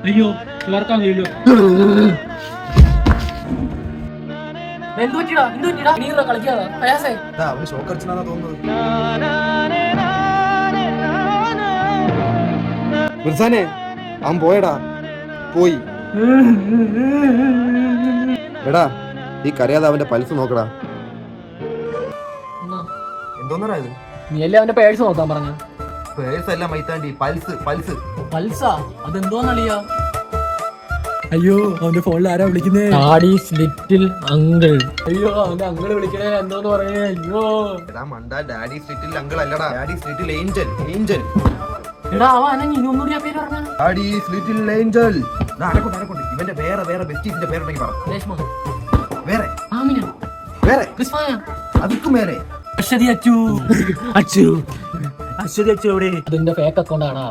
അയ്യോ ചേർക്കാൻ കഴിയില്ലോ. കളിക്കാതെ അവന് ഷോക്ക് അടിച്ചാ തോന്നുന്നത്. മിർസാനെ അവൻ പോയടാ, പോയി. എടാ ഈ കരയാതെ അവന്റെ പൾസ് നോക്കടാ. എന്തോന്നടാ ഇത്? നീ അല്ലേ അവന്റെ പേഴ്സ് നോക്കാൻ പറഞ്ഞ? പേഴ്സ് അല്ല മൈത്താണ്ടി, പൾസ് പൾസ്. പൾസാ? അതെന്തോന്നളിയാ? അയ്യോ അവന്റെ ഫോണിൽ ആരാ വിളിക്കുന്നേ? Daddy's little uncle. അയ്യോ അവന്റെ അങ്കിൾ വിളിക്കണേ എന്തോന്ന് പറയേ. അയ്യോ എടാ മണ്ടാ, ഡാഡി സ്ട്രീറ്റിൽ അങ്കിൾ അല്ലടാ, ഡാഡി സ്ട്രീറ്റിൽ ഏഞ്ചൽ. ഏഞ്ചൽ എടാ അവൻ അനങ്ങി ഇനി ഒന്നുകൂടി ആ പേര് പറഞ്ഞ. ഡാഡി സ്ട്രീറ്റിൽ ഏഞ്ചൽ. അനക്കൊണ്ട് ഇവന്റെ വേറെ ബെസ്റ്റീസിന്റെ പേരുണ്ടെങ്കിൽ പറ. രേഷ്മ, വേറെ ആമിന, വേറെ ക്രിസ്മായ, അതുക്കും മേലെ അശ്വതി അച്ചു. അച്ചു അശ്വതി അച്ചു എവിടെ? അതിന്റെ ഫേക്ക് അക്കൗണ്ട് ആണോ?